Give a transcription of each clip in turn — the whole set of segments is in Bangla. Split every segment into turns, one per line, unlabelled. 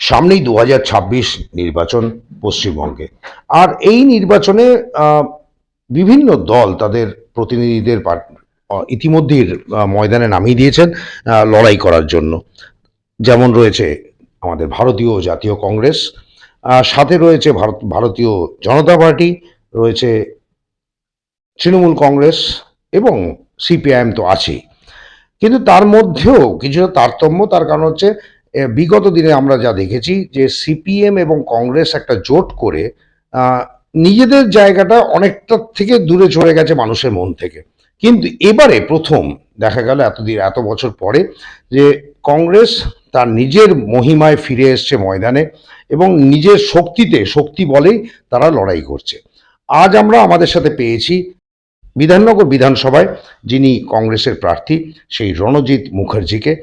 সামনেই 2026 নির্বাচন পশ্চিমবঙ্গে। আর এই নির্বাচনে বিভিন্ন দল তাদের প্রতিনিধিদের ইতিমধ্যেই ময়দানে নামিয়ে দিয়েছেন লড়াই করার জন্য। যেমন রয়েছে আমাদের ভারতীয় জাতীয় কংগ্রেস, সাথে রয়েছে ভারতীয় জনতা পার্টি, রয়েছে তৃণমূল কংগ্রেস এবং সিপিআইএম তো আছেই। কিন্তু তার মধ্যেও কিছুটা তারতম্য, তার কারণ হচ্ছে বিগত দিনে আমরা যা দেখেছি যে সিপিএম এবং কংগ্রেস একটা জোট করে আহ, নিজেদের জায়গাটা অনেকটা থেকে দূরে চলে গেছে মানুষের মন থেকে। কিন্তু এবারে প্রথম দেখা গেল এত বছর পরে যে কংগ্রেস তার নিজের মহিমায় ফিরে এসছে ময়দানে এবং নিজের শক্তি বলেই তারা লড়াই করছে। আজ আমরা আমাদের সাথে পেয়েছি বিধাননগর বিধানসভায় যিনি কংগ্রেসের প্রার্থী সেই রণজিৎ মুখার্জিকে।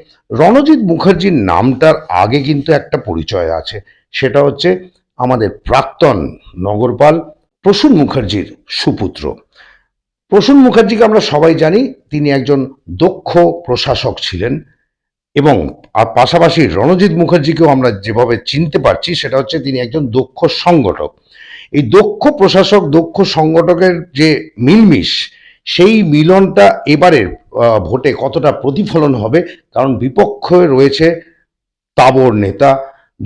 রণজিৎ মুখার্জির নামটার আগে কিন্তু একটা পরিচয় আছে, সেটা হচ্ছে আমাদের প্রাক্তন নগরপাল প্রসূন মুখার্জির সুপুত্র। প্রসূন মুখার্জিকে আমরা সবাই জানি, তিনি একজন দক্ষ প্রশাসক ছিলেন এবং পাশাপাশি রণজিৎ মুখার্জিকেও আমরা যেভাবে চিনতে পারছি সেটা হচ্ছে তিনি একজন দক্ষ সংগঠক। এই দক্ষ প্রশাসক দক্ষ সংগঠকের যে মিলমিশ, সেই মিলনটা এবারের ভোটে কতটা প্রতিফলন হবে, কারণ বিপক্ষে রয়েছে তাবড় নেতা,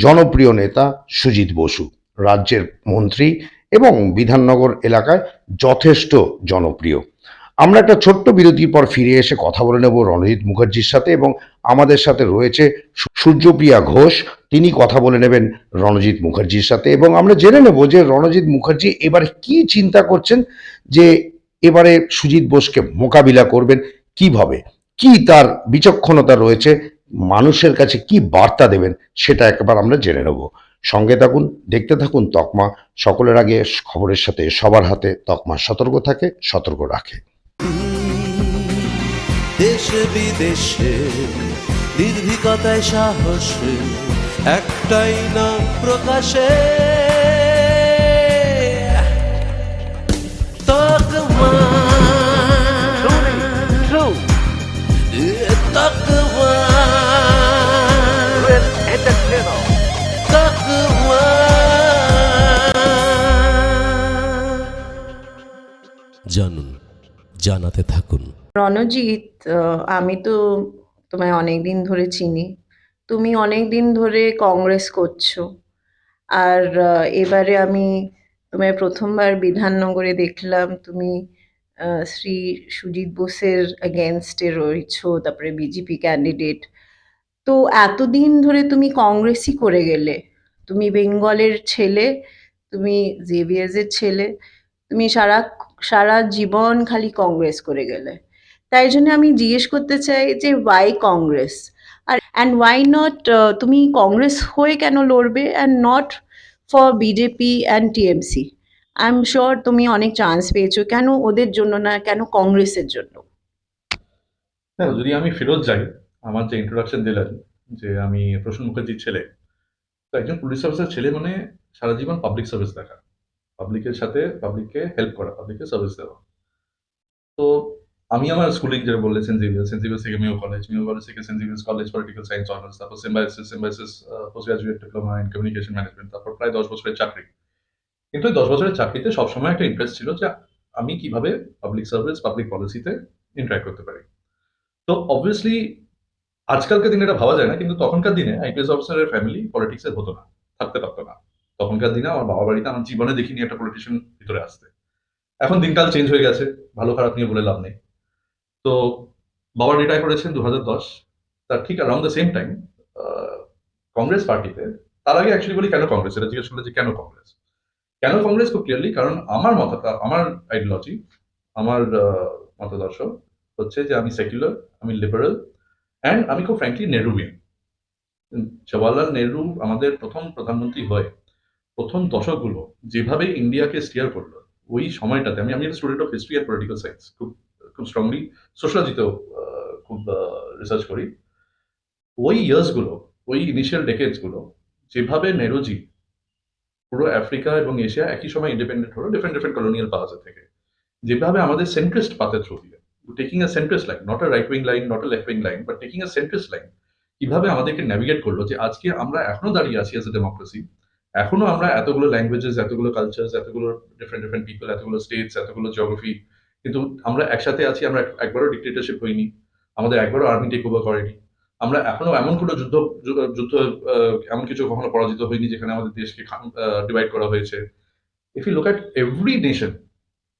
জনপ্রিয় নেতা সুজিত বসু, রাজ্যের মন্ত্রী এবং বিধাননগর এলাকায় যথেষ্ট জনপ্রিয়। আমরা একটা ছোট্ট বিরতির পর ফিরে এসে কথা বলে নেব রণজিৎ মুখার্জির সাথে, এবং আমাদের সাথে রয়েছে সূর্যপ্রিয়া ঘোষ, তিনি কথা বলে নেবেন রণজিৎ মুখার্জির সাথে, এবং আমরা জেনে নেব যে রণজিৎ মুখার্জি এবারে কি চিন্তা করছেন, যে এবারে সুজিত বোসকে মোকাবিলা করবেন কিভাবে, কি তার বিচক্ষণতা রয়েছে, মানুষের কাছে কি বার্তা দেবেন, সেটা একবার আমরা জেনে নেব। সঙ্গে থাকুন, দেখতে থাকুন তকমা। সকলের আগে খবরের সাথে সবার হাতে তকমা সতর্ক থাকে, সতর্ক রাখে।
দেশে বিদেশে নির্ভীকতায় সাহসে একটাই নাম প্রকাশে, তকমা তকমা তকমা। জানুন, জানাতে থাকুন।
রণজিৎ, আমি তো তোমায় অনেক দিন ধরে চিনি। তুমি অনেক দিন ধরে কংগ্রেস করছো, আর এবারে আমি তোমায় প্রথমবার বিধাননগরে দেখলাম তুমি শ্রী সুজিত বোসের এগেনস্টে রয়েছো, তারপরে বিজেপি ক্যান্ডিডেট। তো এতদিন ধরে তুমি কংগ্রেসই করে গেলে, তুমি বেঙ্গলের ছেলে, তুমি জেভিয়ার্সের ছেলে, তুমি সারা সারা জীবন খালি কংগ্রেস করে গেলে। তাই জন্য আমি জিজ্ঞেস করতে চাই যে ওয়াই কংগ্রেস, আর অ্যান্ড ওয়াই নট তুমি কংগ্রেস হয়ে কেন লড়বে and not for BJP and TMC? I am sure তুমি অনেক চান্স পেয়েছো, কেন ওদের জন্য না, কেন কংগ্রেসের জন্য?
হ্যাঁ, যদি আমি ফেরত যাই, আমার যে ইন্ট্রোডাকশন দিলেন যে আমি প্রসূন মুখার্জির ছেলে, তো একজন পুলিশ অফিসার ছেলে মানে সারা জীবন পাবলিক সার্ভিস দেখা, পাবলিকের সাথে পাবলিককে হেল্প করা, পাবলিককে সার্ভিস দেওয়া। তো আমি আমার স্কুলিং যেটা বললে সেন্ট জেভিয়ার্স থেকে মিও কলেজ থেকে St Xavier's college political science honours, তারপর Symbiosis post graduate diploma in communication management, তারপর প্রায় 10 বছরের চাকরি। কিন্তু এই 10 বছরের চাকরিতে সবসময় একটা ইন্টারেস্ট ছিল যে আমি কিভাবে পাবলিক সার্ভিস, পাবলিক পলিসিতে ইন্টারাক্ট করতে পারি। তো অবভিয়াসলি আজকালকার দিনে এটা ভাবা যায় না, কিন্তু তখনকার দিনে আইপিএস অফিসারের ফ্যামিলি পলিটিক্সে হতো না, থাকতে পারতো না। তখনকার দিনে আমার বাবা বাড়িতে আমার জীবনে দেখিনি একটা পলিটিশিয়ান ভিতরে আসতে। এখন দিনকাল চেঞ্জ হয়ে গেছে, ভালো খারাপ নিয়ে বলে লাভ নেই। তো বাবা রিটায়ার করেছেন 2010, তার ঠিক around the same time Congress পার্টিতে। তার আগে অ্যাকচুয়ালি বলি কেন কংগ্রেস, এটা জিজ্ঞেস করলে যে কেন কংগ্রেস, খুব ক্লিয়ারলি কারণ আমার মতটা, আমার আইডিওলজি, আমার মতাদর্শ হচ্ছে যে আমি সেকুলার, আমি লিবারেল, অ্যান্ড আমি খুব ফ্র্যাঙ্কলি নেহরুইয়ান। জওয়াহরলাল নেহরু আমাদের প্রথম প্রধানমন্ত্রী হয়ে প্রথম দশকগুলো যেভাবে ইন্ডিয়াকে স্টিয়ার করলো, ওই সময়টাতে আমি একটা student of history and political science, খুব স্ট্রংলি সোশ্যালজিতেও খুব রিসার্চ করি। ওই ইয়ার্সগুলো, ওই ইনিশিয়াল ডেকেডসগুলো, যেভাবে নেহরুজি পুরো আফ্রিকা এবং এশিয়া একই সময় ইন্ডিপেন্ডেন্ট হলো ডিফারেন্ট কলোনিয়াল পাওয়ার থেকে, যেভাবে আমাদের সেন্ট্রিস্ট পাথের থ্রু দিয়ে, taking a centrist line, not a right wing line, not a left wing line, but taking a centrist line, কিভাবে আমাদেরকে ন্যাভিগেট করলো যে আজকে আমরা এখনো দাঁড়িয়ে আছি অ্যাজ এ ডেমোক্রেসি, এখনো আমরা এতগুলো ল্যাঙ্গুয়েজেস, এতগুলো কালচার্স, এতগুলো ডিফারেন্ট ডিফারেন্ট পিপল, এতগুলো স্টেটস, এতগুলো জিওগ্রাফি, কিন্তু আমরা একসাথে আছি, আমরা একবারও ডিক্টেটরশিপ হইনি, আমাদের একবারও আর্মি টেক ওভার করেনি, আমরা এখনো এমন কোনো যুদ্ধ এমন কিছু কখনো পরাজিত হয়নি যেখানে আমাদের দেশকে ডিভাইড করা হয়েছে। If you look at every nation,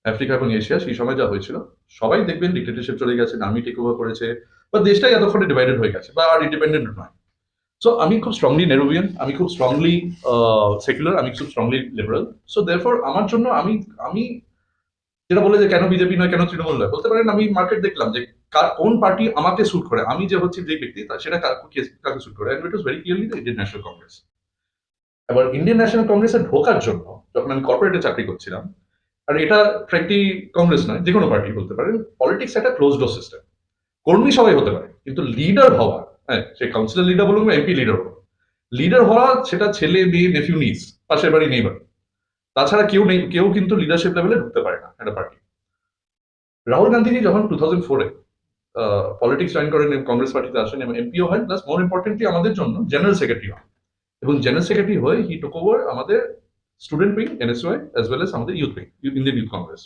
Africa এবং এশিয়া, সেই সময় যা হয়েছিল, সবাই দেখবেন ডিক্টেটরশিপ চলে গেছে, আর্মি টেক ওভার করেছে, বা দেশটাই এতক্ষণে ডিভাইডেড হয়ে গেছে বা আর ইন্ডিপেন্ডেন্ট নয়। সো আমি খুব স্ট্রংলি নেরুভিয়ান, আমি খুব স্ট্রংলি সেকুলার, আমি খুব স্ট্রংলি লিবারাল। সো দেয়ারফর আমার জন্য আমি আমি যেটা বলে যে কেন বিজেপি নয়, কেন তৃণমূল নয়, বলতে পারেন আমি মার্কেট দেখলাম যে কোন পার্টি আমাকে স্যুট করে, আমি যে হচ্ছে যে ব্যক্তি সেটা কাকে স্যুট করে, and it was very clearly the Indian National Congress. এবার ইন্ডিয়ান ন্যাশনাল কংগ্রেসে ঢোকার জন্য যখন আমি কর্পোরেটে চাকরি করছিলাম, আর এটা ফ্র্যাঙ্কলি কংগ্রেস নয়, যে কোনো পার্টি বলতে পারেন, পলিটিক্স একটা ক্লোজ ডোর সিস্টেম। কর্মী সবাই হতে পারে, কিন্তু লিডার হওয়া, হ্যাঁ, সে কাউন্সিলর লিডার বলুন বা এমপি লিডার বলুন, লিডার হওয়া সেটা ছেলে মেয়ে নেফিউ নিস, পাশের বাড়ি নেই বাড়ি, তাছাড়া কেউ নেই, কেউ কিন্তু লিডারশিপ লেভেলে ঢুকতে পারে না একটা পার্টি। রাহুল গান্ধীজি যখন 2004-এ পলিটিক্স জয়েন করেন, কংগ্রেস পার্টিতে আসেন এবং এমপিও হয়, প্লাস মোর ইম্পর্টেন্টলি আমাদের জন্য জেনারেল সেক্রেটারি হন, এবং জেনারেল সেক্রেটারি হয়ে হি টুক ওভার আমাদের student wing, NSUI, as well as আমাদের ইউথ উইং, ইন্ডিয়ান ইউথ কংগ্রেস।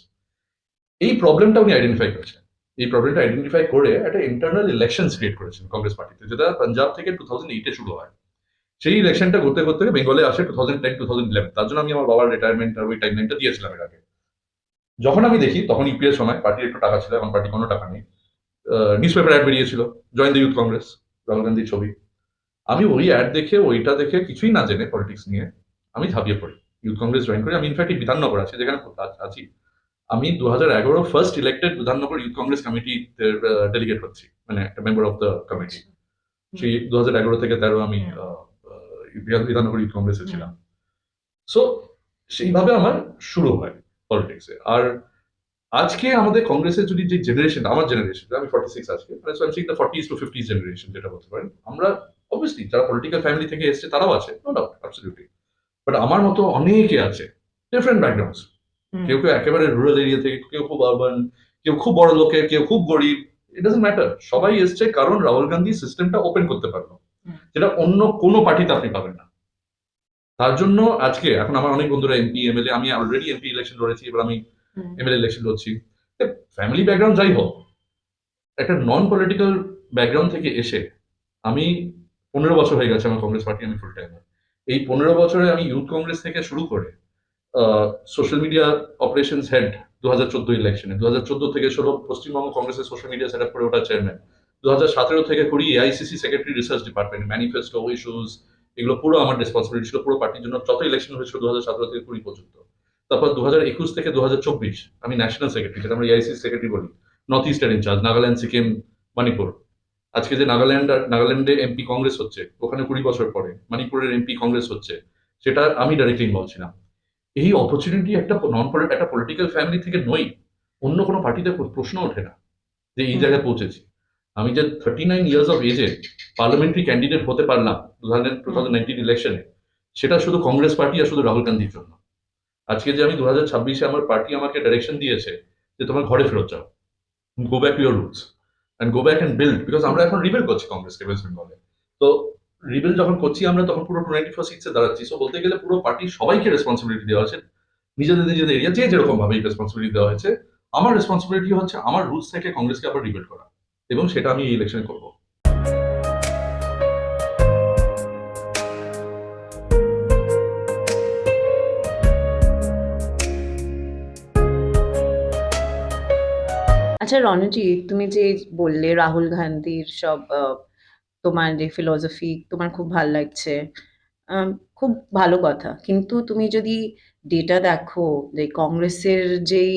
এই প্রবলেমটা উনি আইডেন্টিফাই করেছেন, এই প্রবলেমটা আইডেন্টিফাই করে একটা ইন্টারনাল ইলেকশন ক্রিয়েট করেছেন কংগ্রেস পার্টিতে, যেটা পাঞ্জাব থেকে 2008-এ শুরু হয়। সেই ইলেকশনটা করতে করতে বেঙ্গলে আসে 2010-2011। তার জন্য আমি আমার বাবার রিটায়ারমেন্ট আর ওই টাইমলাইনটা দিয়েছিলাম এর আগে। যখন আমি দেখি তখন ইউপিএর সময় পার্টির একটু টাকা ছিল, এখন পার্টি কোনো টাকা নেই, নিউজ পেপার অ্যাড বেরিয়েছিল, join the youth Congress, Rahul গান্ধীর ছবি। আমি ওই অ্যাড দেখে, ওইটা দেখে কিছুই না জেনে পলিটিক্স নিয়ে আমি ঝাঁপিয়ে পড়ি, ইউথ কংগ্রেস জয়েন করি। আমি ইনফ্যাক্ট বিধাননগর আছে যেখানে আছি, আমি 2011 first elected Bidhannagar youth Congress কমিটিতে ডেলিগেট হচ্ছি, মানে একটা মেম্বার অফ দ্য কমিটি। সেই 2011 থেকে 13 আমি বিধাননগর ইউথ কংগ্রেসে ছিলাম। সো সেইভাবে আমার শুরু হয় পলিটিক্সে। আর আজকে আমাদের কংগ্রেসের যদি যে জেনারেশন, আমার জেনারেশন, আমি 46 আজকে, মানে so I am seeing the 40s to 50s generation যেটা বলতে পারেন, আমরা অবভিয়াসলি যারা পলিটিক্যাল ফ্যামিলি থেকে এসেছে তারাও আছে, নো ডাউট, অ্যাবসলিউটলি, বাট আমার মতো অনেকে আছে, ডিফারেন্ট ব্যাকগ্রাউন্ডস, কেউ কেউ একেবারে রুরাল এরিয়া থেকে, কেউ খুব আরবান, কেউ খুব বড় লোকের, কেউ খুব গরিব, ইট ডাজন্ট ম্যাটার, সবাই এসছে কারণ রাহুল গান্ধী সিস্টেমটা ওপেন করতে পারলো, যেটা অন্য কোনো পার্টিতে আপনি পাবেন না। তার জন্য আজকে এখন আমার অনেক বন্ধুরা এমপি, এমএলএ, আমি অলরেডি এমপি ইলেকশন লড়েছি, এবার আমি এমএলএ ইলেকশন লড়ছি। ফ্যামিলি ব্যাকগ্রাউন্ড যাই হোক, একটা নন পলিটিক্যাল ব্যাকগ্রাউন্ড থেকে এসে আমি 15 বছর হয়ে গেছে আমার কংগ্রেস পার্টি, আমি ফুল টাইমার। এই 15 বছরে আমি ইউথ কংগ্রেস থেকে শুরু করে সোশ্যাল মিডিয়া অপারেশনস হেড 2014 ইলেকশনে, 2014 থেকে 16 পশ্চিমবঙ্গ কংগ্রেসের সোশ্যাল মিডিয়া সেট আপ করে ওটা চেয়ারম্যান, 2017 থেকে করি AICC secretary research department, manifesto, issues, এগুলো পুরো আমার রেসপন্সিবিলিটি ছিল পুরো পার্টির জন্য, যত ইলেকশন হয়েছিল 2017 থেকে 20 পর্যন্ত। তারপর 2021 থেকে 2024 আমি ন্যাশনাল সেক্রেটারি, যেটা আমরা এআইসিসি সেক্রেটারি বলি, north eastern in charge, Nagaland, Sikkim, Manipur. আজকে যে নাগাল্যান্ডে এমপি কংগ্রেস হচ্ছে, ওখানে 20 বছর পরে মণিপুরের এমপি কংগ্রেস হচ্ছে, সেটা আমি ডাইরেক্টলি ইনভলভ ছিলাম। এই অপরচুনিটি একটা একটা পলিটিক্যাল ফ্যামিলি থেকে নই, অন্য কোনো পার্টিতে প্রশ্ন ওঠে না যে এই জায়গায় পৌঁছেছি। আমি যে 39 ইয়ার্স অফ এজে পার্লামেন্টারি ক্যান্ডিডেট হতে পারলাম 2019 ইলেকশনে, সেটা শুধু কংগ্রেস পার্টি আর শুধু রাহুল গান্ধীর জন্য। আজকে যে আমি 2026-এ আমার পার্টি আমাকে ডাইরেকশন দিয়েছে যে তোমার ঘরে ফেরত যাও, go back to your roots and go back and build, because আমরা এখন রিবেল করছি কংগ্রেসকে ওয়েস্ট বেঙ্গলে। তো রিবেল যখন করছি আমরা, তখন পুরো 294 সিটসে দাঁড়াচ্ছি। সো বলতে গেলে পুরো পার্টি সবাইকে রেসপন্সিবিলিটি দেওয়া হয়েছে, নিজেদের নিজেদের এরিয়া যে যেরকম ভাবে রেসপন্সিবিলিটি দেওয়া হয়েছে। আমার রেসপন্সিবিলিটি হচ্ছে আমার রুটস থেকে কংগ্রেসকে আবার রিবিল্ড করা, এবং সেটা আমি এই ইলেকশনে করবো।
আচ্ছা রণজিৎ, তুমি যে বললে রাহুল গান্ধীর সব তোমার যে ফিলসফি তোমার খুব ভাল লাগছে, আম, খুব ভালো কথা, কিন্তু তুমি যদি ডেটা দেখো যে কংগ্রেসের যেই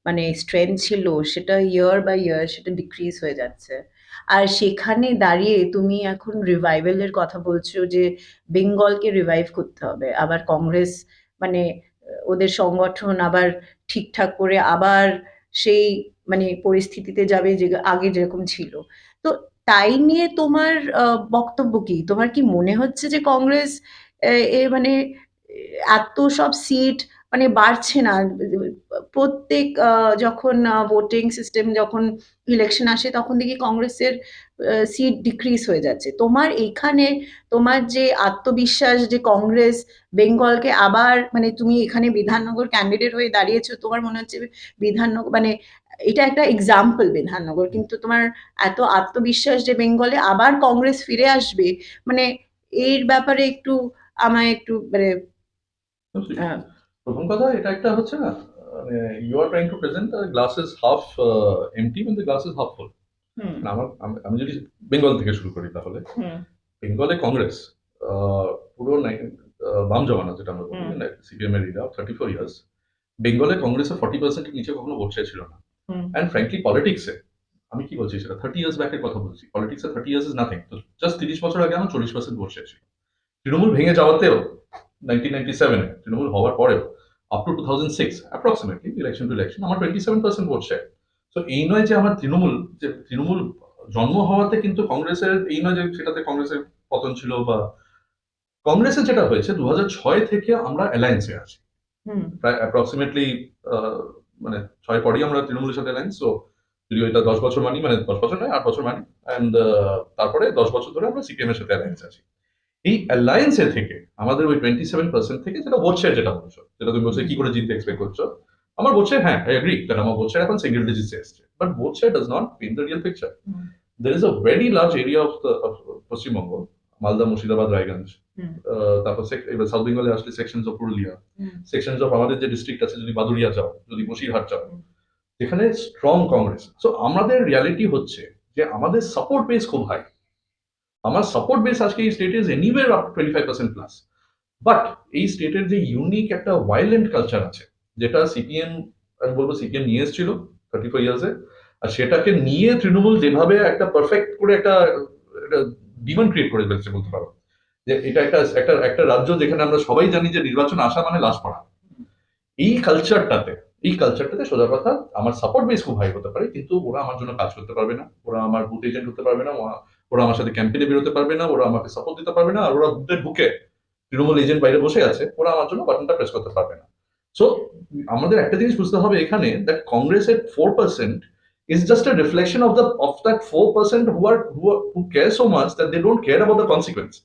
মানে স্ট্রেংথ ছিল সেটা ইয়ার বাই ইয়ার সেটা ডিক্রিজ হয়ে যাচ্ছে। আর সেখানে দাঁড়িয়ে তুমি এখন রিভাইভালের কথা বলছো যে বেঙ্গলকে রিভাইভ করতে হবে, আবার কংগ্রেস মানে ওদের সংগঠন আবার ঠিকঠাক করে আবার সেই মানে পরিস্থিতিতে যাবে যে আগে যেরকম ছিল। তো তাই নিয়ে তোমার বক্তব্য কি? তোমার কি মনে হচ্ছে যে কংগ্রেস এ মানে এত সব সিট মানে বাড়ছে না। প্রত্যেক যখন ভোটিং সিস্টেম যখন ইলেকশন আসে তখন দেখি কংগ্রেসের সিট ডিক্রিজ হয়ে যাচ্ছে। তোমার এইখানে তোমার যে আত্মবিশ্বাস যে কংগ্রেস বেঙ্গলকে আবার মানে তুমি এখানে বিধাননগর ক্যান্ডিডেট হয়ে দাঁড়িয়েছো, তোমার মনে হচ্ছে বিধাননগর মানে এটা একটা এক্সাম্পল বিধাননগর, কিন্তু তোমার এত আত্মবিশ্বাস যে বেঙ্গলে আবার কংগ্রেস ফিরে আসবে, মানে এর ব্যাপারে একটু আমায় একটু মানে আহ,
প্রথম কথা এটা একটা হচ্ছে না, মানে you are trying to present glass is half empty with the glass is half full.
Hmm
আমি যদি বেঙ্গল থেকে শুরু করি তাহলে
হুম
বেঙ্গলে কংগ্রেস পুরো বাম জমানা যেটা আমরা বলি,
হুম
সিপিএম এর এরা 34 ইয়ার্স, বেঙ্গলে কংগ্রেসের 40%-এর নিচে কখনো ভোট শেয়ার ছিল না।
হুম
অ্যান্ড ফ্র্যাঙ্কলি পলিটিক্সে আমি কি বলছি সেটা 30 ইয়ার্স ব্যাকের কথা বলছি, পলিটিক্সে 30 ইয়ার্স ইজ নাথিং। তো জাস্ট 30 বছর আগে আমার 40% ভোট শেয়ার ছিল। তৃণমূল ভেঙে যাওয়াতেও 1997-এ তৃণমূল হওয়ার পরেও up to 2006 approximately election to election আমার 27% ভোট শেয়ার। তো এই নয় যে আমার তৃণমূল জন্ম হওয়াতে কিন্তু কংগ্রেসের এই নয় যে সেটাতে কংগ্রেসের পতন ছিল, বা কংগ্রেসের যেটা হয়েছে 2006 থেকে আমরা অ্যালায়েন্সে আছি
হুম
প্রায় অ্যাপ্রক্সিমেটলি, মানে 6 পরেই আমরা তৃণমূলের সাথে অ্যালায়েন্স। তো যদি এটা 10 বছর মানি, মানে 10 বছর নয় 8 বছর মানি, অ্যান্ড তারপরে 10 বছর ধরে আমরা সিপিএম এর সাথে অ্যালায়েন্স আছি। এই অ্যালায়েন্সের থেকে আমাদের ওই 27% থেকে যেটা ভোট শেয়ার, যেটা বলছো, যেটা তুমি বলছো কি করে জিততে এক্সপেক্ট করছো, আমার ভোট শেয়ার, হ্যাঁ আই এগ্রি দ্যাট আমার ভোট শেয়ার এখন সিঙ্গেল ডিজিটসে এসছে, but vote share does not paint the real picture.
Hmm
There is a very large area of Paschimbanga, Malda, Murshidabad, Raiganj,
hmm
তারপর এবার সাউথ বেঙ্গলে আসলে sections of Purulia,
hmm
sections of আমাদের যে ডিস্ট্রিক্ট আছে, যদি বাদুড়িয়া যাও, যদি বসিরহাট যাও,
হুম।
যেখানে স্ট্রং কংগ্রেস। সো আমাদের রিয়ালিটি হচ্ছে যে আমাদের সাপোর্ট বেস খুব হাই। আমার সাপোর্ট বেস আজকে এই স্টেটে is anywhere up to 25% plus. But এই স্টেটের যে ইউনিক একটা ভায়োলেন্ট কালচার আছে, যেটা সিপিএম, আমি বলবো সিপিএম নিয়ে এসেছিল 34 ইয়ার্সে, আর সেটাকে নিয়ে তৃণমূল যেভাবে একটা পারফেক্ট করে একটা ডিমান্ড ক্রিয়েট করে ফেলছে বলতে পারো, যে এটা একটা একটা একটা রাজ্য যেখানে আমরা সবাই জানি যে নির্বাচন আসা মানে লাশ পড়া। এই কালচারটাতে সোজা কথা আমার সাপোর্ট বেস খুব হাই হতে পারে, কিন্তু ওরা আমার জন্য কাজ করতে পারবে না, ওরা আমার বুথ এজেন্ট হতে পারবে না, ওরা আমার সাথে ক্যাম্পেইনে বেরোতে পারবে না, ওরা আমাকে সাপোর্ট দিতে পারবে না, আর ওরা বুথে ঢুকে তৃণমূল এজেন্ট বাইরে বসে আছে, ওরা আমার জন্য বাটনটা প্রেস করতে পারবে না। সো আমাদের একটা জিনিস বুঝতে হবে এখানে, দ্যাট কংগ্রেসের 4% is just a reflection of that 4% who care so much that they don't care about the consequence.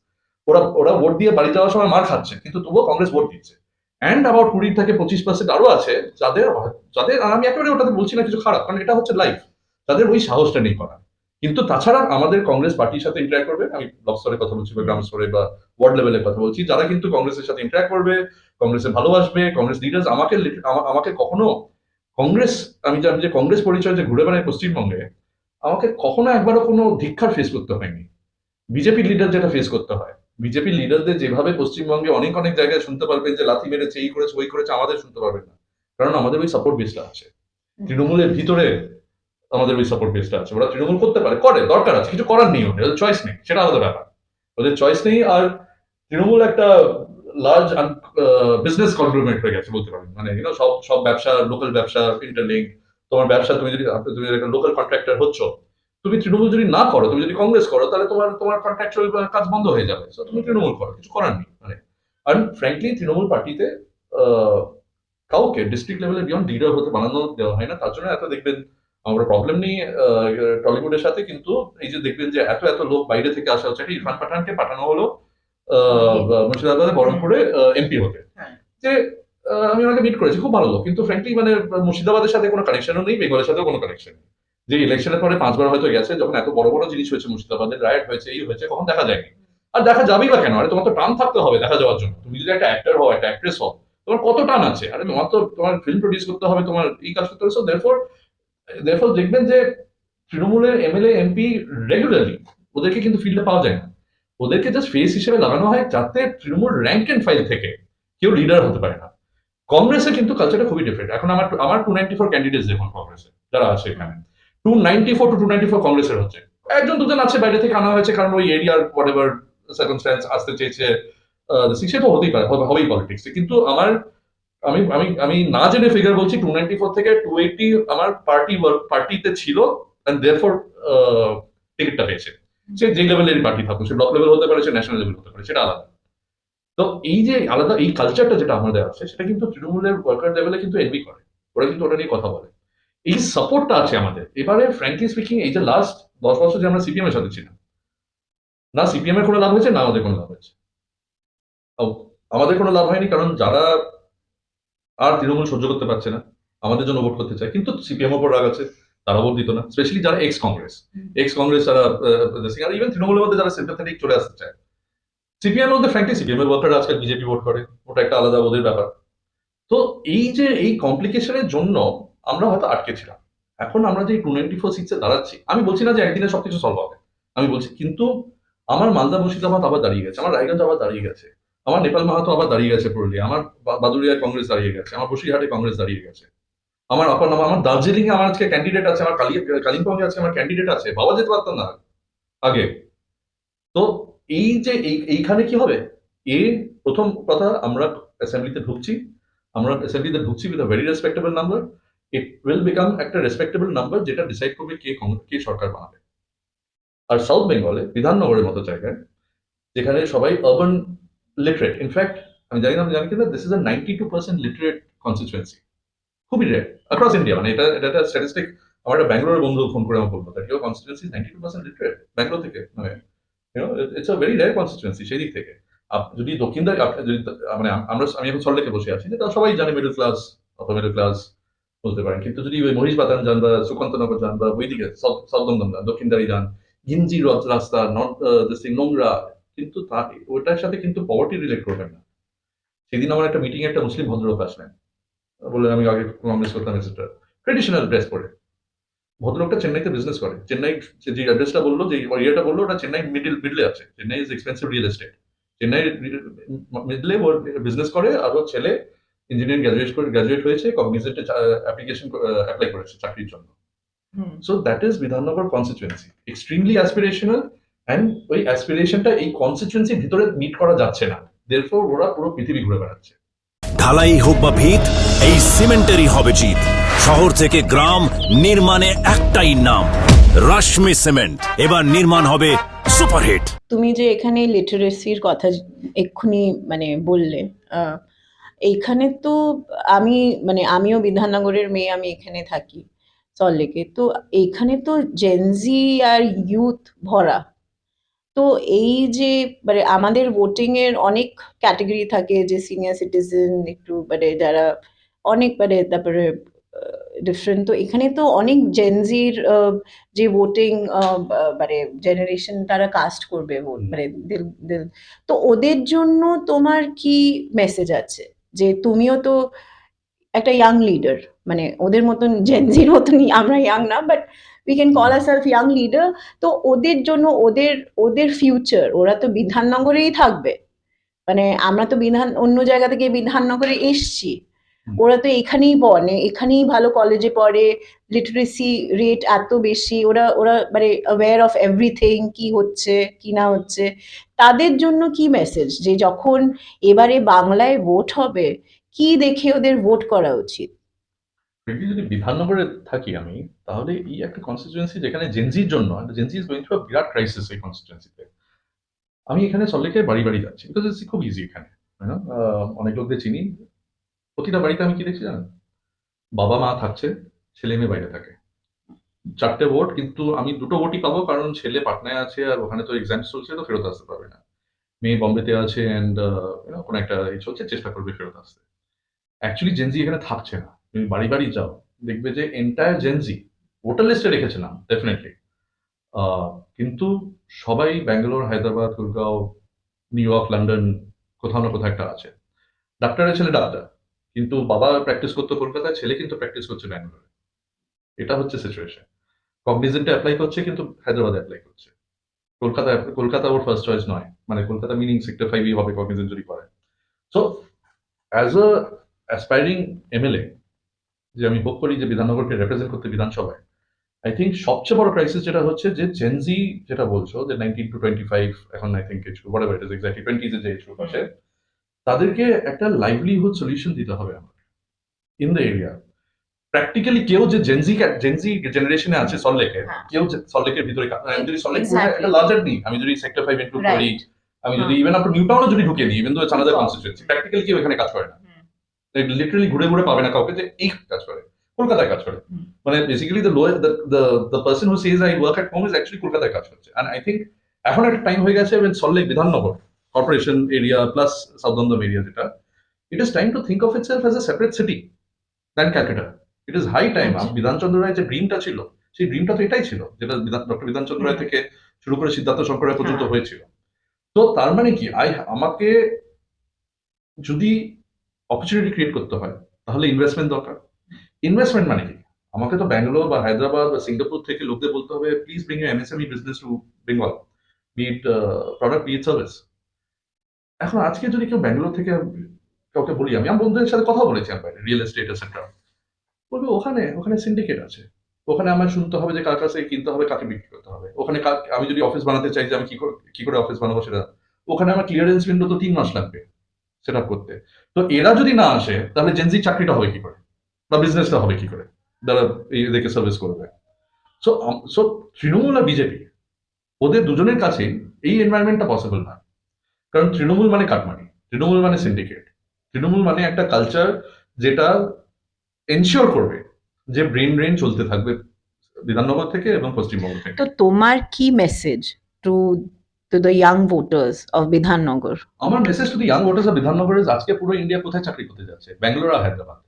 ওরা ভোট দিয়ে বাড়ি যাওয়ার সময় মার খাচ্ছে, কিন্তু তবুও কংগ্রেস ভোট দিচ্ছে। অ্যান্ড আবার 20 থেকে 25% আরো আছে যাদের যাদের আর আমি একেবারে ওটাতে বলছি না কিছু খারাপ, কারণ এটা হচ্ছে লাইফ, তাদের ওই সাহসটা নেই করা। কিন্তু তাছাড়া আমাদের কংগ্রেস পার্টির সাথে ইন্টারঅ্যাক্ট করবে, আমি ব্লক স্তরে কথা বলছি বা গ্রাম স্তরে বা ওয়ার্ড লেভেলে কথা বলছি, যারা কিন্তু কংগ্রেসের সাথে ইন্টারঅ্যাক্ট করবে, কংগ্রেসের ভালোবাসবে, কংগ্রেস লিডার্স আমাকে কখনো কংগ্রেস, আমি যে কংগ্রেস পরিচয় যে ঘুরে বেড়ায় পশ্চিমবঙ্গে, আমাকে কখনো একবারও কোনো ধিক্ষার ফেস করতে হয়নি। বিজেপি লিডার যেটা ফেস করতে হয়, বিজেপি লিডারদের যেভাবে পশ্চিমবঙ্গে অনেক অনেক জায়গায় শুনতে পারবেন যে লাথি মেরেছে, এই করেছে ওই করেছে, আমাদের শুনতে পারবেন না, কারণ আমাদের ওই সাপোর্ট বেসটা আছে তৃণমূলের ভিতরে। আমাদের ওই সাপোর্ট বেসটা আছে, ওরা তৃণমূল করতে পারে, করে, দরকার আছে, কিছু করার নেই, ওদের চয়েস নেই, সেটা আলাদা ব্যাপার, ওদের চয়েস নেই। আর তৃণমূল একটা লার্জ বিজনেস কনগ্লোমেরেট হয়ে গেছে বলতে পারেন, মানে সব সব ব্যবসা, লোকাল ব্যবসা ইন্টারলিঙ্ক। তোমার ব্যবসা, তুমি যদি একটা লোকাল কন্ট্রাক্টর হচ্ছ, তুমি তৃণমূল যদি না করো, তুমি যদি কংগ্রেস করো, তাহলে তোমার কন্ট্রাকচুয়াল কাজ বন্ধ হয়ে যাবে। সো তুমি তৃণমূল করো, কিছু করার নেই। মানে আর ফ্র্যাঙ্কলি তৃণমূল পার্টিতে কাউকে ডিস্ট্রিক্ট লেভেলে বিয়ন্ড লিডার হতে বানানো দেওয়া হয় না, তার জন্য এত দেখবেন আমরা প্রবলেম নেই টলিউডের সাথে। কিন্তু এই যে দেখবেন যে এত এত লোক বাইরে থেকে আসা হচ্ছে, একটা ইরফান পাঠানকে পাঠানো হলো মুর্শিদাবাদে বহরমপুরে এমপি হতে,
হ্যাঁ।
যে আমি ওনাকে মিট করেছি, খুব ভালো লোক, কিন্তু ফ্র্যাঙ্কলি মানে মুর্শিদাবাদের সাথে কোনো কানেকশনও নেই, বেঙ্গলের সাথেও কোনো কানেকশন নেই। যে ইলেকশনের পরে 5 বার হয়তো গেছে, যখন এত বড় বড় জিনিস হয়েছে মুর্শিদাবাদের, রায়ট হয়েছে, এই হয়েছে, কখন দেখা যায়নি। আর দেখা যাবেই বা কেন? আরে তোমার তো টান থাকতে হবে দেখা যাওয়ার জন্য। তুমি যদি একটা অ্যাক্টর হও, একটা অ্যাক্ট্রেস হও, তোমার কত টান আছে? আরে তোমার ফিল্ম প্রডিউস করতে হবে, তোমার এই কাজ করতে হবে। সো দেয়ারফর দেখবেন যে তৃণমূলের এমএলএ এমপি রেগুলারলি ওদেরকে কিন্তু ফিল্ডে পাওয়া যায় না, ওদেরকে জাস্ট ফেস হিসেবে লাগানো হয়, যাতে তৃণমূল র্যাঙ্ক এন্ড ফাইল থেকে কেউ লিডার হতে পারে না। কংগ্রেসে কিন্তু কালচারটা খুবই ডিফারেন্ট। এখন আমার 294 ক্যান্ডিডেটস দেখুন কংগ্রেসে যারা আছে এখানে, 294 to 294 কংগ্রেসের হচ্ছে, একজন দুজন আছে বাইরে থেকে আনা হয়েছে, কারণ ওই এরিয়ার হোয়াট এভার সার্কামস্ট্যান্স আসতে চেয়েছে, সে তো হতেই পারে, হবেই পলিটিক্সে। কিন্তু আমি না জেনে ফিগার বলছি, 294 থেকে 280 আমার পার্টিতে ছিল, এন্ড দেয়ারফর টিকিটটা পেয়েছে। সে যে লেভেলের পার্টি থাকুক, সে ব্লক লেভেল হতে পারে, সে ন্যাশনাল লেভেল হতে পারে, সেটা আলাদা। তো এই যে আলাদা এই কালচারটা যেটা আমাদের আছে সেটা কিন্তু তৃণমূলের ওয়ার্কার লেভেলে কিন্তু এনভি করে, ওরা কিন্তু ওটা নিয়ে কথা বলে। এই সাপোর্টটা আছে আমাদের। এবারে ফ্র্যাঙ্কলি স্পিকিং এই যে লাস্ট 10 বছর যে আমরা সিপিএম এর সাথে ছিলাম, না সিপিএম এর কোনো লাভ হয়েছে না আমাদের কোনো লাভ হয়েছে। আমাদের কোনো লাভ হয়নি, কারণ যারা আর তৃণমূল সহ্য করতে পারছে না, আমাদের জন্য ভোট করতে চায়, কিন্তু সিপিএম ওপর রাগ আছে, তারা ভোট দিত না। স্পেশালি যারা এক্স কংগ্রেস যারা আর ইভেন তৃণমূলের মধ্যে যারা সিম্পাথেটিক চলে আসতে চায়। সিপিএম এর মধ্যে ফ্র্যাঙ্কলি সিপিএম এর ভোটাররা আজকাল বিজেপি ভোট করে, ওটা একটা আলাদা ওদের ব্যাপার। তো এই যে এই কমপ্লিকেশনের জন্য আমরা হয়তো আটকে ছিলাম। এখন আমরা যে 294 সিটসে দাঁড়াচ্ছি, আমি বলছি না যে একদিনে সবকিছু সলভ হবে, আমি বলছি কিন্তু আমার মালদা মুর্শিদাবাদ আবার দাঁড়িয়ে গেছে, আমার রায়গঞ্জ আবার দাঁড়িয়ে গেছে, আমার নেপাল মাহাতো আবার দাঁড়িয়ে গেছে পুরুলিয়া, আমার বাদুড়িয়ায় কংগ্রেস দাঁড়িয়ে গেছে, আমার বসিরহাটে কংগ্রেস দাঁড়িয়ে গেছে, আমার আমার দার্জিলিং এ আমার আজকে ক্যান্ডিডেট আছে, আমার কালিম্পংয়ে আজকে আমার ক্যান্ডিডেট আছে, ভাবা যেতে পারতাম না আগে। তো এই যে এইখানে কি হবে, প্রথম কথা আমরা অ্যাসেম্বলিতে ঢুকছি with a very respectable number. It will become একটা রেসপেক্টেবল নাম্বার যেটা ডিসাইড করবে কে সরকার বানাবে। আর সাউথ বেঙ্গলে বিধাননগরের মতো জায়গায় যেখানে সবাই আরবান লিটারেট, ইনফ্যাক্ট আমি জানি কিনা this is a 92% literate constituency, খুবই রেয়ার অ্যাক্রস ইন্ডিয়া। মানে এটা এটা একটা স্ট্যাটিস্টিক আমার একটা ব্যাঙ্গালোরের বন্ধু ফোন করে আমার বললো that your constituency 92% literate Bangalore থেকে, মানে it's a very rare constituency. সেই দিক থেকে যদি দক্ষিণদার যদি মানে আমি এখন সল্টলেকে বসে আছি, যেটা সবাই জানে মিডল ক্লাস বলতে পারেন, কিন্তু যদি ওই মহিষবাতান যান বা সুকান্তনগর যান বা ওইদিকে সাউথ দমদম যান, দক্ষিণদারি যান, গিঞ্জি রাস্তা, নর্থ নোংরা, কিন্তু ওটার সাথে কিন্তু পভার্টি রিলেট করবেন না। সেদিন আমার একটা মিটিং একটা মুসলিম ভদ্রলোক আসলেন, বললেন আমি আগে কংগ্রেস করতাম এসেটা, ট্রেডিশনাল ড্রেস পরে। ভদ্রলোকটা চেন্নাইতে বিজনেস করে, চেন্নাই যে অ্যাড্রেসটা বললো, যে এরিয়াটা বললো, ওটা চেন্নাই মিডলে আছে। Chennai is expensive real estate. Chennai মিডলে ওর বিজনেস করে, আর ওর ছেলে ইঞ্জিনিয়ারিং গ্রাজুয়েট হয়েছে, কগনিজেন্টে অ্যাপ্লিকেশন অ্যাপ্লাই করেছে চাকরির জন্য। So that is Bidhannagar constituency, extremely aspirational, and ওই অ্যাসপিরেশনটা এই কনস্টিটুয়েন্সির ভিতরে মিট করা যাচ্ছে না, দেয়ারফর ওরা পুরো পৃথিবী ঘুরে বেড়াচ্ছে।
ঢালাই হোক বা ভিত, এই সিমেন্টেরই হবে জিত। শহর থেকে গ্রাম, নির্মাণে একটাই নাম, রাশমি সিমেন্ট। এবার নির্মাণ হবে সুপারহিট।
তুমি যে এখানে লিটারেসির কথা এক্ষুনি মানে বললে, এইখানে তো আমিও বিধাননগরের মেয়ে, আমি এখানে থাকি সল্টলেকে। তো এইখানে তো জেনজি আর ইউথ ভরা। তো এই যে আমাদের ভোটিং এর অনেক ক্যাটাগরি থাকে, যে সিনিয়র সিটিজেন, একটু যারা অনেক তারপরে ডিফারেন্ট। তো এখানে তো অনেক জেনজির যে ভোটিং জেনারেশন, তারা কাস্ট করবে ভোট, তো ওদের জন্য তোমার কি মেসেজ আছে? যে তুমিও তো একটা ইয়াং লিডার, ওদের মতন জেনজির মতনই, আমরা ইয়াং না, but we can call ourself young leader. তো ওদের জন্য ওদের ফিউচার, ওরা তো বিধাননগরেই থাকবে, আমরা তো অন্য জায়গা থেকে বিধাননগরে এসছি, ওরা তো এখানেই পড়ে, এখানেই ভালো কলেজে পড়ে, লিটারেসি রেট এত বেশি, ওরা অ্যাওয়্যার অফ এভরিথিং, কি হচ্ছে কি না হচ্ছে। তাদের জন্য কি মেসেজ, যে যখন এবারে বাংলায় ভোট হবে, কি দেখে ওদের ভোট করা উচিত?
যদি বিধাননগরে থাকি আমি, তাহলে এই একটা কনস্টিটুয়েন্সি যেখানে জেনজির জন্য, Gen Z is going through a Virat crisis এই কনস্টিটুয়েন্সিতে। আমি এখানে সল্টলেকে বাড়ি বাড়ি যাচ্ছি, বিকজ ইটস খুব ইজি এখানে, অনেক লোকদের চিনি। প্রতিটা বাড়িতে আমি কি দেখছি জানেন, বাবা মা থাকছে, ছেলে মেয়ে বাইরে থাকে, 4টে ভোট, কিন্তু আমি 2টো ভোটই পাবো, কারণ ছেলে পাটনায় আছে আর ওখানে তো এক্সাম চলছে, তো ফেরত আসতে পারবে না। মেয়ে বম্বেতে আছে, অ্যান্ড কোনো একটা চলছে, চেষ্টা করবে ফেরত আসতে। অ্যাকচুয়ালি জেনজি এখানে থাকছে না। তুমি বাড়ি বাড়ি যাও, দেখবে যে এন্টায়ার জেনজি ভোটার লিস্টে রেখেছিলাম ডেফিনেটলি, কিন্তু সবাই Bangalore, Hyderabad, Gurgaon, new York, London, কোথাও না কোথাও একটা আছে। ডাক্তারের ছেলে ডাক্তার, কিন্তু বাবা প্র্যাকটিস করতো কলকাতায়, ছেলে কিন্তু প্র্যাকটিস করছে ব্যাঙ্গালোরে। এটা হচ্ছে সিচুয়েশন। কগনিজেন্টে অ্যাপ্লাই করছে, কিন্তু হায়দ্রাবাদে অ্যাপ্লাই করছে। কলকাতা ওর ফার্স্ট চয়েস নয়, কলকাতা মিনিং সেক্টর 5 হবে কগনিজেন্ট যদি করে। So as a aspiring MLA, যে আমি হোপ করি যে বিধাননগরকে রিপ্রেজেন্ট করতে বিধানসভায়, আই থিঙ্ক সবচেয়ে বড় ক্রাইসিস যেটা হচ্ছে, যে জেনজি যেটা বলছো, যে 19 to 25, এখন I think age group, whatever it is exactly 20s যে এজ গ্রুপ আছে, তাদেরকে একটা লাইভলিহুড সলিউশন দিতে হবে আমার ইন দ্য এরিয়া। প্র্যাকটিক্যালি কেউ যে জেনজি জেনারেশনে আছে সল্টলেকে, কেউ সল্টলেকের ভিতরে, আমি যদি সল্টলেক একটা লার্জার নিই, আমি যদি সেক্টর 5 ইনক্লুড করি, আমি যদি ইভেন আপনার নিউ টাউনে যদি ঢুকে দিই, ইভেন তো ইটস আনাদার কনস্টিটুয়েন্সি, প্র্যাকটিক্যালি কেউ এখানে কাজ করে না, লিটারালি ঘুরে ঘুরে পাবে না কাউকে যে এই কাজ করে, কলকাতায় কাজ করে। মানে basically the person who says I work at home is actually কলকাতায় কাজ করছে। এন্ড আই থিঙ্ক এখন একটা টাইম হয়ে গেছে when Salt Lake Bidhannagar corporation area plus south Dum Dum area, যেটা it is time to think of itself as a separate city than Calcutta. It is high time. Bidhan Chandra Roy যে ড্রিমটা ছিল, সেই ড্রিমটা তো এটাই ছিল, যেটা ডক্টর বিধানচন্দ্র রায় থেকে শুরু করে সিদ্ধার্থ শঙ্কর রায় পর্যন্ত হয়েছিল। তো তার মানে কি, আমাকে যদি অপরচুনিটি ক্রিয়েট করতে হয় তাহলে ইনভেস্টমেন্ট দরকার। ইনভেস্টমেন্ট মানে কি, আমাকে তো ব্যাঙ্গালোর বা হায়দ্রাবাদ বা সিঙ্গাপুর থেকে লোকদের বলতে হবে please bring you MSME business to Bengal, be it product, be it service. এখন আজকে যদি কেউ ব্যাঙ্গালোর থেকে কাউকে বলি, আমি আমার বন্ধুদের সাথে কথা বলেছি বাইরে রিয়েল এস্টেট এটসেট্রা, বলবে ওখানে সিন্ডিকেট আছে, ওখানে আমার শুনতে হবে যে কার কাছে কিনতে হবে, কাকে বিক্রি করতে হবে। ওখানে আমি যদি অফিস বানাতে চাই যে আমি কি করে অফিস বানাবো, সেটা ওখানে আমার ক্লিয়ারেন্স উইন্ডো তো 3 মাস লাগবে সেট আপ করতে। তো এরা যদি না আসে তাহলে জেনজি চাকরিটা হবে কি করে, বা বিজনেসটা হবে কি করে, যারা এদেরকে সার্ভিস করবে। সো তৃণমূল আর বিজেপি, ওদের দুজনের কাছে এই এনভায়রনমেন্টটা পসিবল না। কারণ তৃণমূল মানে কাটমানি, তৃণমূল মানে সিন্ডিকেট, তৃণমূল মানে একটা কালচার যেটা এনশিওর করবে যে ব্রেন চলতে থাকবে বিধাননগর থেকে এবং পশ্চিমবঙ্গ থেকে।
তো তোমার কি message to the young voters of Bidhannagar?
আমার message to the young voters of Bidhannagar is, আজকে পুরো ইন্ডিয়া কোথায় চাকরি করতে যাচ্ছে? ব্যাঙ্গালোর আর হায়দ্রাবাদ,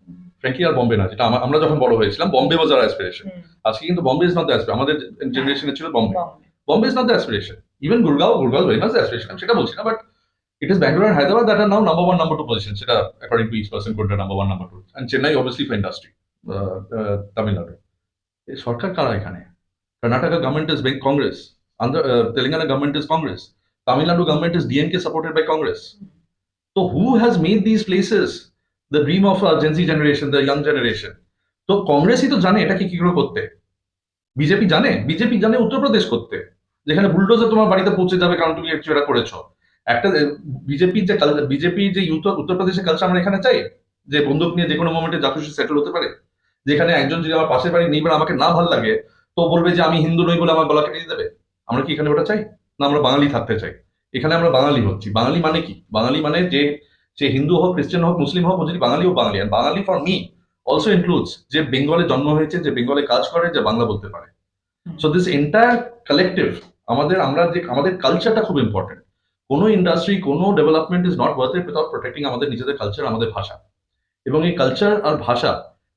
ফ্র্যাঙ্কলি আর বম্বে না। যেটা আমরা যখন বড় হয়েছিলাম বম্বে ওয়াজ আওয়ার অ্যাসপিরেশন। আজকে কিন্তু Bombay is not the aspiration. আমাদের জেনারেশনে ছিল Bombay is not the aspiration. Even Gurgaon very much the aspiration, আমি সেটা বলছি না, but it is Bangalore and Hyderabad that are now number 1, number 2 positions. According to each person, could be number 1, number 2. And Chennai obviously for industry. Tamil Nadu. এই সরকার কারা এখানে? Karnataka government is being Congress. Telangana government is Congress. Tamil Nadu government is DMK supported by Congress. So who has made these places the dream of Gen Z generation, the young generation? তো কংগ্রেসই তো জানে এটাকে কি করে করতে। বিজেপি জানে উত্তরপ্রদেশ করতে, যেখানে বুলডোজার তোমার বাড়িতে পৌঁছে যাবে কারণ তুমি এটা করেছো। একটা বিজেপি যে উত্তরপ্রদেশের কালচার আমরা এখানে চাই, যে বন্দুক নিয়ে যে কোনো মোমেন্টে যা খুশি সেটেল হতে পারে, যেখানে একজন যদি আমার পাশের বাড়ি নেইবার আমাকে না ভালো লাগে তো বলবে যে আমি হিন্দু নই বলে আমার গলা কেটে দেবে। আমরা কি এখানে ওটা চাই? না, আমরা বাঙালি থাকতে চাই। এখানে আমরা বাঙালি হচ্ছি। বাঙালি মানে কি? বাঙালি মানে যে সে হিন্দু হোক, খ্রিস্টান হোক, মুসলিম হোক, ও যদি বাঙালি হোক, বাঙালি। আর বাঙালি ফর মি অলসো ইনক্লুডস যে বেঙ্গলে জন্ম হয়েছে, যে বেঙ্গলে কাজ করে, যে বাংলা বলতে পারে। সো দিস এন্টায়ার কালেকটিভ, আমাদের কালচারটা খুব ইম্পর্টেন্ট। কোনো ইন্ডাস্ট্রি, কোনো development is not worth it without protecting আমাদের নিজেদের কালচার, আমাদের ভাষা। এবং এই কালচার আর ভাষা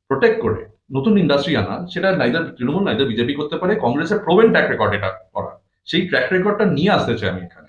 প্রোটেক্ট করে নতুন ইন্ডাস্ট্রি আনা, সেটা নাইদার তৃণমূল নাইদার বিজেপি করতে পারে। কংগ্রেসের প্রোভেন ট্র্যাক রেকর্ড এটা করা, সেই ট্র্যাক রেকর্ডটা নিয়ে আসতে চাই আমি এখানে।